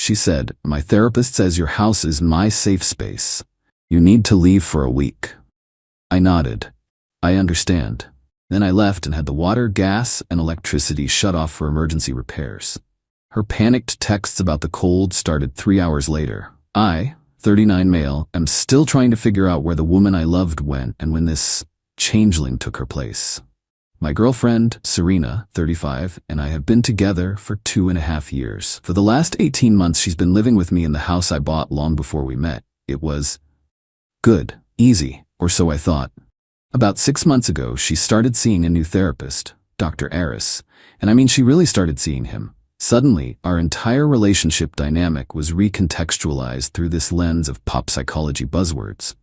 she said. "My therapist says your house is my safe space. You need to leave for a week." I nodded. "I understand." Then I left and had the water, gas, and electricity shut off for emergency repairs. Her panicked texts about the cold started 3 hours later. I, 39 male, am still trying to figure out where the woman I loved went and when this changeling took her place. My girlfriend, Serena, 35, and I have been together for 2.5 years. For the last 18 months, she's been living with me in the house I bought long before we met. It was good, easy, or so I thought. About 6 months ago, she started seeing a new therapist, Dr. Aris, and I mean she really started seeing him. Suddenly, our entire relationship dynamic was recontextualized through this lens of pop psychology buzzwords.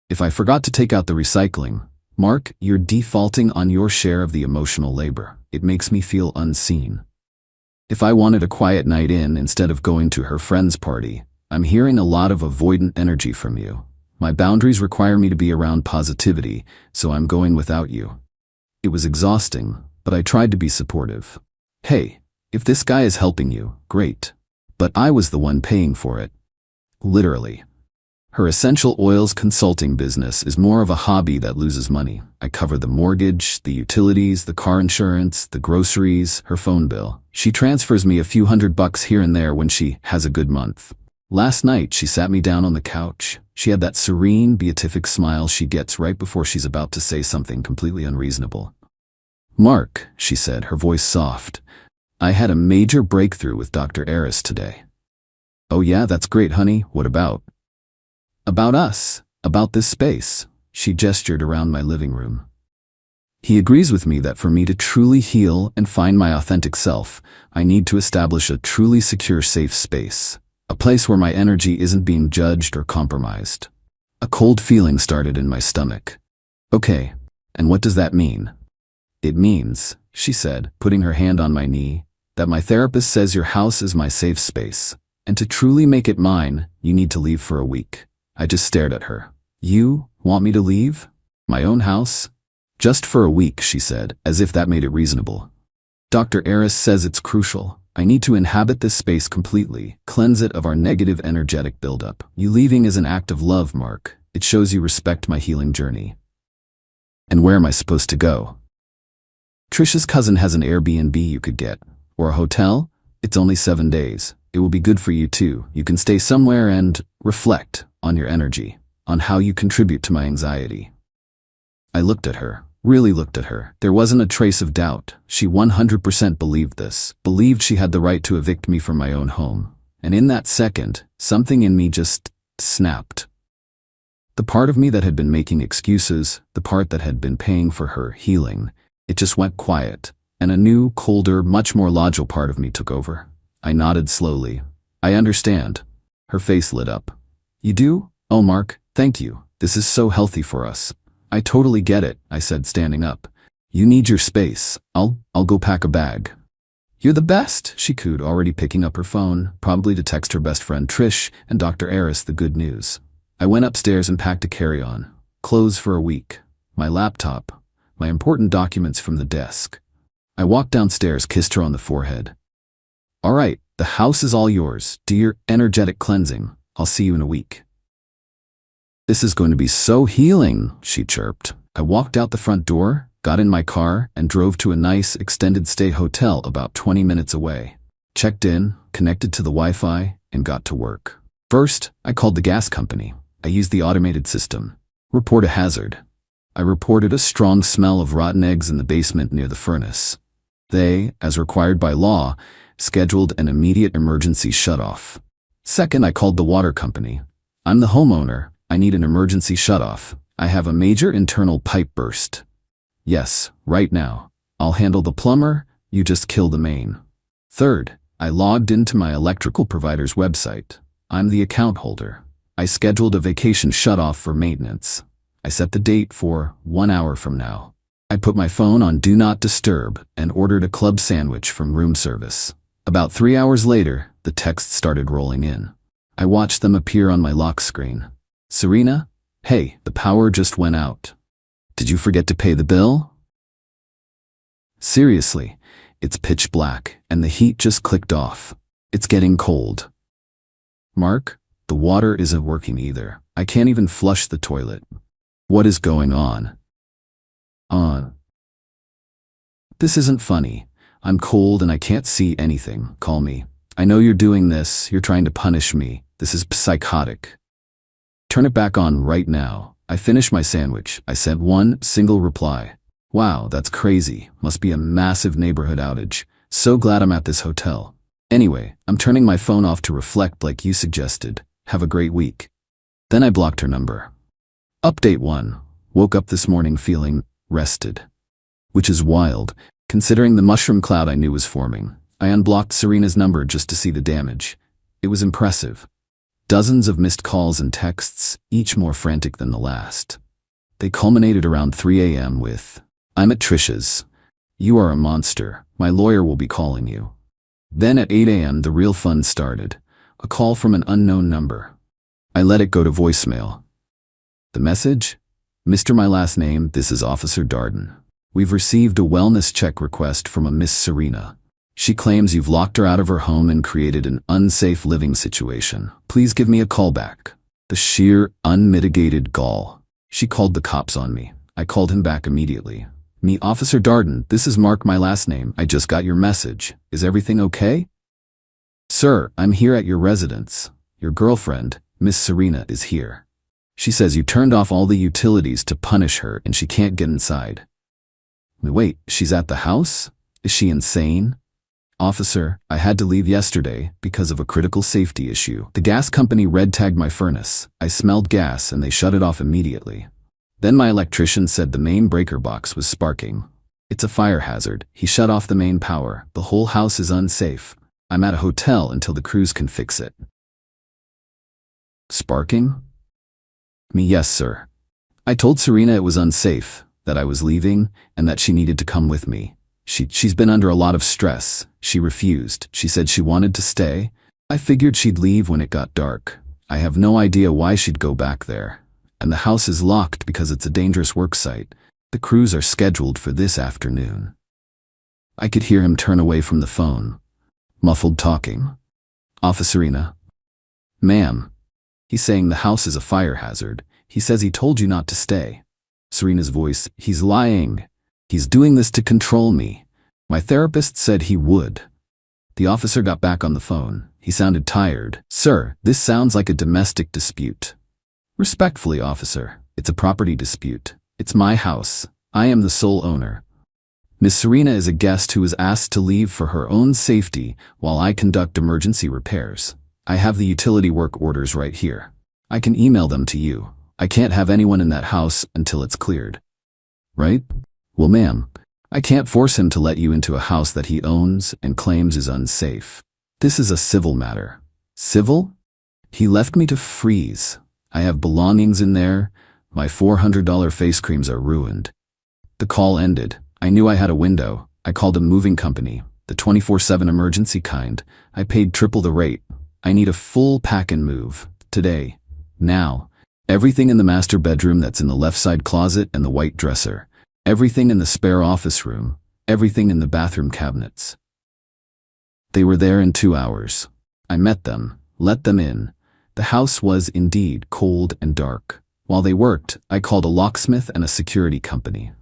If I forgot to take out the recycling, "Mark, you're defaulting on your share of the emotional labor. It makes me feel unseen." If I wanted a quiet night in instead of going to her friend's party, "I'm hearing a lot of avoidant energy from you. My boundaries require me to be around positivity, so I'm going without you." It was exhausting, but I tried to be supportive. "Hey, if this guy is helping you, great. But I was the one paying for it." Literally. Her essential oils consulting business is more of a hobby that loses money. I cover the mortgage, the utilities, the car insurance, the groceries, her phone bill. She transfers me a few $100 here and there when she has a good month. Last night, she sat me down on the couch. She had that serene, beatific smile she gets right before she's about to say something completely unreasonable. "Mark," she said, her voice soft, "I had a major breakthrough with Dr. Aris today." "Oh yeah, that's great, honey. What about?" "About us. About this space." She gestured around my living room. "He agrees with me that for me to truly heal and find my authentic self, I need to establish a truly secure, safe space. A place where my energy isn't being judged or compromised." A cold feeling started in my stomach. "Okay, and what does that mean?" "It means," she said, putting her hand on my knee, "that my therapist says your house is my safe space, and to truly make it mine, you need to leave for a week." I just stared at her. "You want me to leave? My own house?" "Just for a week," she said, as if that made it reasonable. "Dr. Aris says it's crucial. I need to inhabit this space completely, cleanse it of our negative energetic buildup. You leaving is an act of love, Mark. It shows you respect my healing journey." "And where am I supposed to go?" "Trisha's cousin has an Airbnb you could get. Or a hotel. It's only 7 days. It will be good for you too. You can stay somewhere and reflect on your energy, on how you contribute to my anxiety." I looked at her, really looked at her. There wasn't a trace of doubt. She 100% believed this, believed she had the right to evict me from my own home. And in that second, something in me just snapped. The part of me that had been making excuses, the part that had been paying for her healing, it just went quiet, and a new, colder, much more logical part of me took over. I nodded slowly. "I understand." Her face lit up. "You do? Oh, Mark, thank you. This is so healthy for us." "I totally get it," I said, standing up. "You need your space. I'll go pack a bag." "You're the best," she cooed, already picking up her phone, probably to text her best friend Trish and Dr. Aris the good news. I went upstairs and packed a carry-on. Clothes for a week. My laptop. My important documents from the desk. I walked downstairs, kissed her on the forehead. "All right, the house is all yours. Do your energetic cleansing. I'll see you in a week." "This is going to be so healing," she chirped. I walked out the front door, got in my car, and drove to a nice extended stay hotel about 20 minutes away. Checked in, connected to the Wi-Fi, and got to work. First, I called the gas company. I used the automated system. Report a hazard. I reported a strong smell of rotten eggs in the basement near the furnace. They, as required by law, scheduled an immediate emergency shutoff. Second, I called the water company. "I'm the homeowner. I need an emergency shutoff. I have a major internal pipe burst." "Yes, right now. I'll handle the plumber. You just kill the main." Third, I logged into my electrical provider's website. I'm the account holder. I scheduled a vacation shutoff for maintenance. I set the date for 1 hour from now. I put my phone on Do Not Disturb and ordered a club sandwich from room service. About 3 hours later, the texts started rolling in. I watched them appear on my lock screen. "Serena, hey, the power just went out. Did you forget to pay the bill?" "Seriously, it's pitch black and the heat just clicked off. It's getting cold. Mark, the water isn't working either. I can't even flush the toilet. What is going on? This isn't funny. I'm cold and I can't see anything. Call me. I know you're doing this. You're trying to punish me. This is psychotic. Turn it back on right now. I finished my sandwich. I sent one single reply. Wow, that's crazy. Must be a massive neighborhood outage. So glad I'm at this hotel. Anyway, I'm turning my phone off to reflect like you suggested. Have a great week. Then I blocked her number. Update 1. Woke up this morning feeling rested. Which is wild, considering the mushroom cloud I knew was forming. I unblocked Serena's number just to see the damage. It was impressive. Dozens of missed calls and texts, each more frantic than the last. They culminated around 3 a.m. with, "I'm at Trisha's. You are a monster. My lawyer will be calling you." Then at 8 a.m. the real fun started. A call from an unknown number. I let it go to voicemail. The message? "Mr. My last name, this is Officer Darden. We've received a wellness check request from a Miss Serena. She claims you've locked her out of her home and created an unsafe living situation. Please give me a call back." The sheer, unmitigated gall. She called the cops on me. I called him back immediately. "Me, Officer Darden, this is Mark, my last name. I just got your message. Is everything okay?" "Sir, I'm here at your residence. Your girlfriend, Miss Serena, is here. She says you turned off all the utilities to punish her and she can't get inside." "Wait, she's at the house? Is she insane?" "Officer, I had to leave yesterday because of a critical safety issue. The gas company red-tagged my furnace. I smelled gas and they shut it off immediately. Then my electrician said the main breaker box was sparking. It's a fire hazard. He shut off the main power. The whole house is unsafe. I'm at a hotel until the crews can fix it." "Sparking?" "Me, yes, sir. I told Serena it was unsafe, that I was leaving, and that she needed to come with me. She's been under a lot of stress. She refused. She said she wanted to stay. I figured she'd leave when it got dark. I have no idea why she'd go back there. And the house is locked because it's a dangerous work site. The crews are scheduled for this afternoon." I could hear him turn away from the phone. Muffled talking. "Officerina." "Ma'am." He's saying the house is a fire hazard. He says he told you not to stay. Serena's voice. "He's lying. He's doing this to control me. My therapist said he would." The officer got back on the phone. He sounded tired. "Sir, this sounds like a domestic dispute." "Respectfully, officer, it's a property dispute. It's my house. I am the sole owner. Miss Serena is a guest who was asked to leave for her own safety while I conduct emergency repairs. I have the utility work orders right here. I can email them to you. I can't have anyone in that house until it's cleared." "Right? Well, ma'am, I can't force him to let you into a house that he owns and claims is unsafe. This is a civil matter." "Civil?" "He left me to freeze. I have belongings in there. My $400 face creams are ruined." The call ended. I knew I had a window. I called a moving company, the 24/7 emergency kind. I paid triple the rate. I need a full pack and move. Today. Now. Everything in the master bedroom that's in the left side closet and the white dresser. Everything in the spare office room. Everything in the bathroom cabinets. They were there in 2 hours. I met them, let them in. The house was indeed cold and dark. While they worked, I called a locksmith and a security company.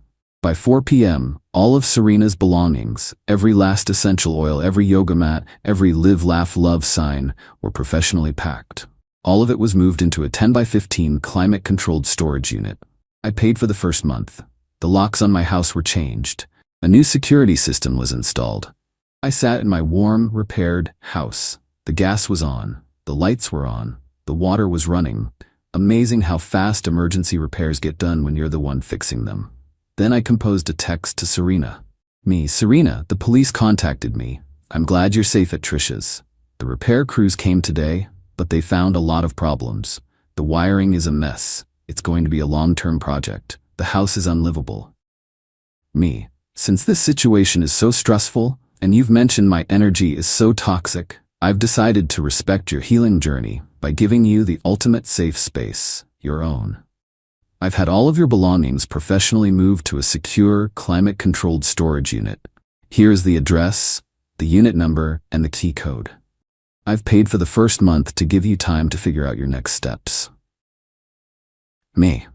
By 4 p.m., all of Serena's belongings, every last essential oil, every yoga mat, every live, laugh, love sign, were professionally packed. All of it was moved into a 10 by 15 climate-controlled storage unit. I paid for the first month. The locks on my house were changed. A new security system was installed. I sat in my warm, repaired house. The gas was on. The lights were on. The water was running. Amazing how fast emergency repairs get done when you're the one fixing them. Then I composed a text to Serena. "Me, Serena, the police contacted me. I'm glad you're safe at Trisha's. The repair crews came today, but they found a lot of problems. The wiring is a mess. It's going to be a long-term project. The house is unlivable. Me, since this situation is so stressful, and you've mentioned my energy is so toxic, I've decided to respect your healing journey by giving you the ultimate safe space, your own. I've had all of your belongings professionally moved to a secure, climate-controlled storage unit. Here is the address, the unit number, and the key code. I've paid for the first month to give you time to figure out your next steps. Me.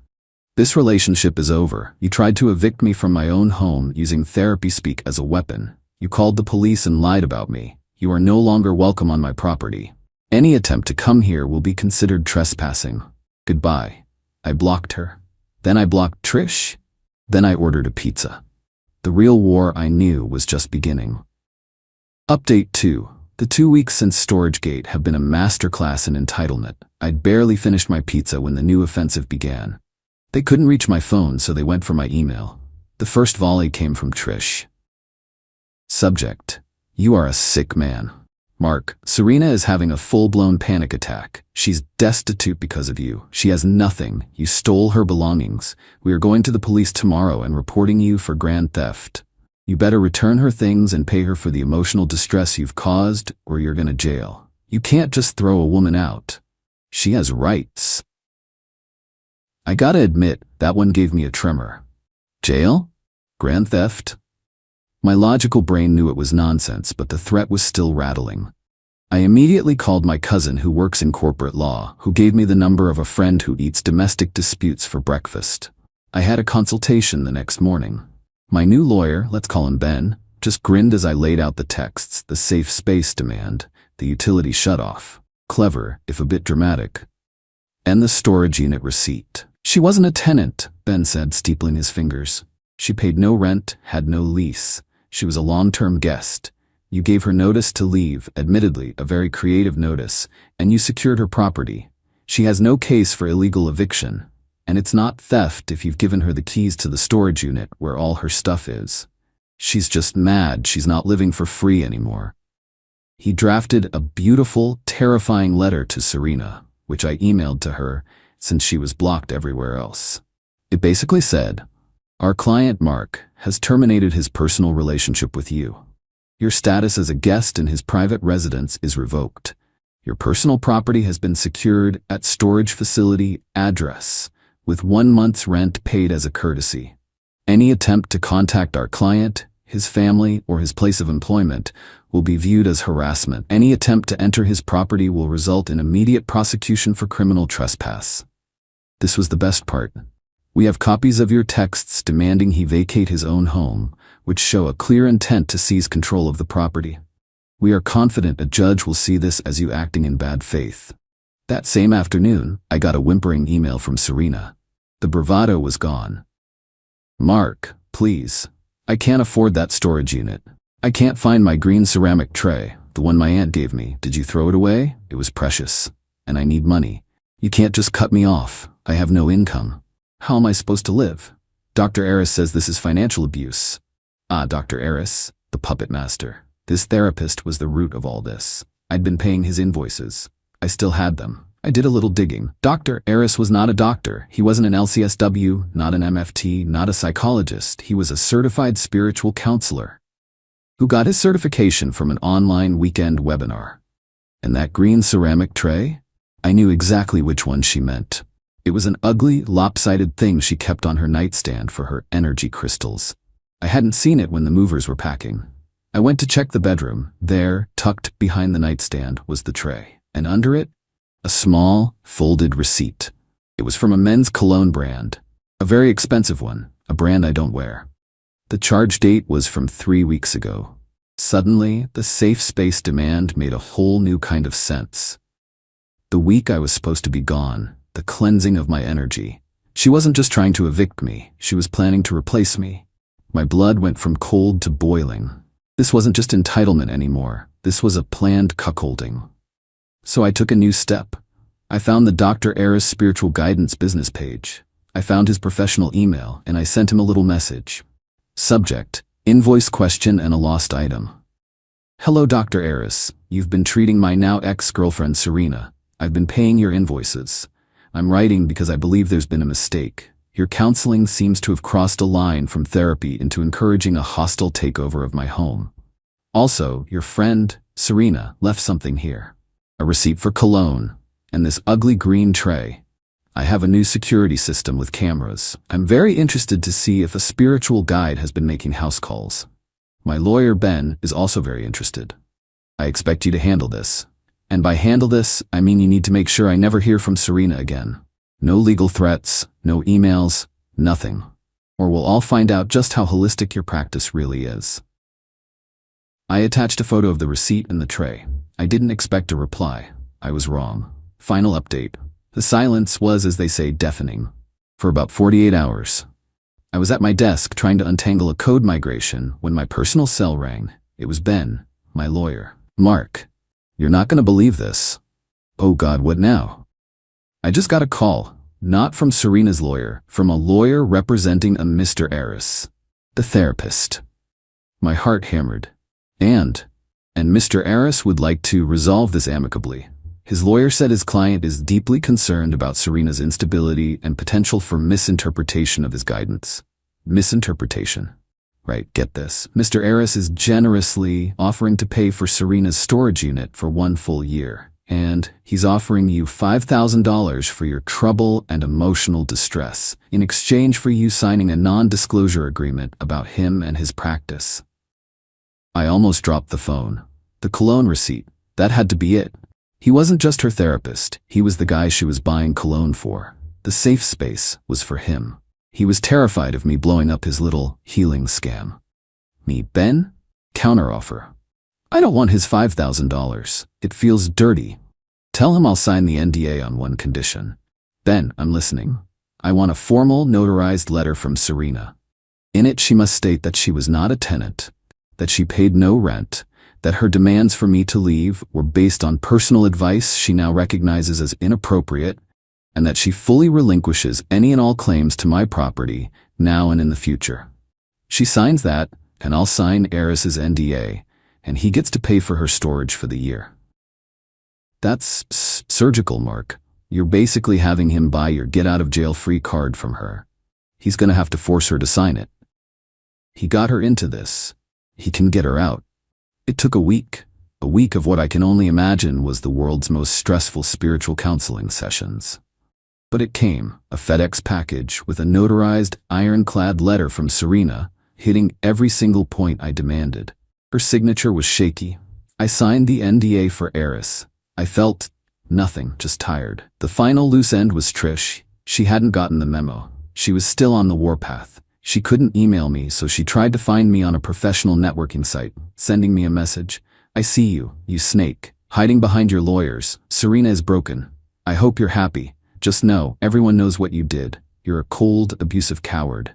This relationship is over. You tried to evict me from my own home using therapy speak as a weapon. You called the police and lied about me. You are no longer welcome on my property. Any attempt to come here will be considered trespassing. Goodbye. I blocked her. Then I blocked Trish. Then I ordered a pizza. The real war I knew was just beginning. Update 2. The 2 weeks since StorageGate have been a masterclass in entitlement. I'd barely finished my pizza when the new offensive began. They couldn't reach my phone, so they went for my email. The first volley came from Trish. Subject: You are a sick man. Mark, Serena is having a full-blown panic attack. She's destitute because of you. She has nothing. You stole her belongings. We are going to the police tomorrow and reporting you for grand theft. You better return her things and pay her for the emotional distress you've caused, or you're gonna jail. You can't just throw a woman out. She has rights. I gotta admit, that one gave me a tremor. Jail? Grand theft? My logical brain knew it was nonsense, but the threat was still rattling. I immediately called my cousin who works in corporate law, who gave me the number of a friend who eats domestic disputes for breakfast. I had a consultation the next morning. My new lawyer, let's call him Ben, just grinned as I laid out the texts: the safe space demand, the utility shutoff, clever if a bit dramatic, and the storage unit receipt. She wasn't a tenant, Ben said, steepling his fingers. She paid no rent, had no lease. She was a long-term guest. You gave her notice to leave, admittedly a very creative notice, and you secured her property. She has no case for illegal eviction, and it's not theft if you've given her the keys to the storage unit where all her stuff is. She's just mad she's not living for free anymore. He drafted a beautiful, terrifying letter to Serena, which I emailed to her since she was blocked everywhere else. It basically said, "Our client Mark has terminated his personal relationship with you. Your status as a guest in his private residence is revoked. Your personal property has been secured at storage facility address, with 1 month's rent paid as a courtesy. Any attempt to contact our client, his family, or his place of employment will be viewed as harassment. Any attempt to enter his property will result in immediate prosecution for criminal trespass." This was the best part. We have copies of your texts demanding he vacate his own home, which show a clear intent to seize control of the property. We are confident a judge will see this as you acting in bad faith. That same afternoon, I got a whimpering email from Serena. The bravado was gone. "Mark, please. I can't afford that storage unit. I can't find my green ceramic tray, the one my aunt gave me. Did you throw it away? It was precious. And I need money. You can't just cut me off. I have no income. How am I supposed to live? Dr. Eris says this is financial abuse." Dr. Eris, the puppet master. This therapist was the root of all this. I'd been paying his invoices. I still had them. I did a little digging. Dr. Eris was not a doctor. He wasn't an LCSW, not an MFT, not a psychologist. He was a certified spiritual counselor who got his certification from an online weekend webinar. And that green ceramic tray? I knew exactly which one she meant. It was an ugly, lopsided thing she kept on her nightstand for her energy crystals. I hadn't seen it when the movers were packing. I went to check the bedroom. There, tucked behind the nightstand, was the tray. And under it, a small, folded receipt. It was from a men's cologne brand. A very expensive one, a brand I don't wear. The charge date was from 3 weeks ago. Suddenly, the safe space demand made a whole new kind of sense. The week I was supposed to be gone, the cleansing of my energy. She wasn't just trying to evict me, she was planning to replace me. My blood went from cold to boiling. This wasn't just entitlement anymore, this was a planned cuckolding. So I took a new step. I found the Dr. Eris Spiritual Guidance business page. I found his professional email, and I sent him a little message. Subject: invoice question and a lost item. "Hello Dr. Eris, you've been treating my now ex-girlfriend Serena. I've been paying your invoices. I'm writing because I believe there's been a mistake. Your counseling seems to have crossed a line from therapy into encouraging a hostile takeover of my home. Also, your friend, Serena, left something here. A receipt for cologne, and this ugly green tray. I have a new security system with cameras. I'm very interested to see if a spiritual guide has been making house calls. My lawyer Ben is also very interested. I expect you to handle this. And by handle this, I mean you need to make sure I never hear from Serena again. No legal threats, no emails, nothing. Or we'll all find out just how holistic your practice really is. I attached a photo of the receipt in the tray. I didn't expect a reply. I was wrong. Final update. The silence was, as they say, deafening. For about 48 hours. I was at my desk trying to untangle a code migration when my personal cell rang. It was Ben, my lawyer. Mark, you're not going to believe this. Oh God, what now? I just got a call, not from Serena's lawyer, from a lawyer representing a Mr. Eris, the therapist. My heart hammered. And Mr. Eris would like to resolve this amicably. His lawyer said his client is deeply concerned about Serena's instability and potential for misinterpretation of his guidance. Misinterpretation. Right, get this. Mr. Eris is generously offering to pay for Serena's storage unit for 1 full year. And he's offering you $5,000 for your trouble and emotional distress in exchange for you signing a non-disclosure agreement about him and his practice. I almost dropped the phone. The cologne receipt. That had to be it. He wasn't just her therapist. He was the guy she was buying cologne for. The safe space was for him. He was terrified of me blowing up his little healing scam. Me, Ben? Counteroffer. I don't want his $5,000. It feels dirty. Tell him I'll sign the NDA on one condition. Ben, I'm listening. I want a formal, notarized letter from Serena. In it, she must state that she was not a tenant, that she paid no rent, that her demands for me to leave were based on personal advice she now recognizes as inappropriate, and that she fully relinquishes any and all claims to my property, now and in the future. She signs that, and I'll sign Eris's NDA, and he gets to pay for her storage for the year. That's surgical, Mark. You're basically having him buy your get-out-of-jail-free card from her. He's gonna have to force her to sign it. He got her into this. He can get her out. It took a week of what I can only imagine was the world's most stressful spiritual counseling sessions. But it came, a FedEx package with a notarized, ironclad letter from Serena, hitting every single point I demanded. Her signature was shaky. I signed the NDA for Eris. I felt nothing, just tired. The final loose end was Trish. She hadn't gotten the memo. She was still on the warpath. She couldn't email me, so she tried to find me on a professional networking site, sending me a message. I see you, you snake, hiding behind your lawyers. Serena is broken. I hope you're happy. Just know, everyone knows what you did. You're a cold, abusive coward.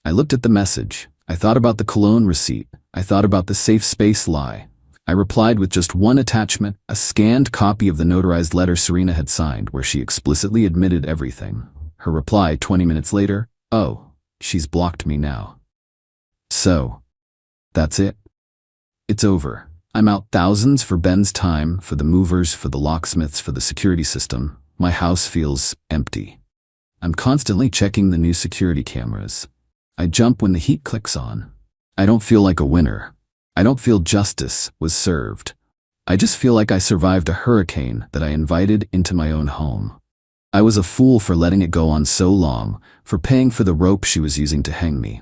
I looked at the message. I thought about the cologne receipt. I thought about the safe space lie. I replied with just one attachment, a scanned copy of the notarized letter Serena had signed where she explicitly admitted everything. Her reply 20 minutes later, oh. She's blocked me now. So, that's it. It's over. I'm out thousands for Ben's time, for the movers, for the locksmiths, for the security system. My house feels empty. I'm constantly checking the new security cameras. I jump when the heat clicks on. I don't feel like a winner. I don't feel justice was served. I just feel like I survived a hurricane that I invited into my own home. I was a fool for letting it go on so long, for paying for the rope she was using to hang me.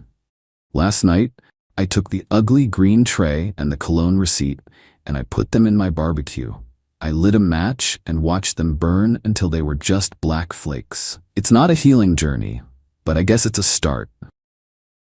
Last night, I took the ugly green tray and the cologne receipt, and I put them in my barbecue. I lit a match and watched them burn until they were just black flakes. It's not a healing journey, but I guess it's a start.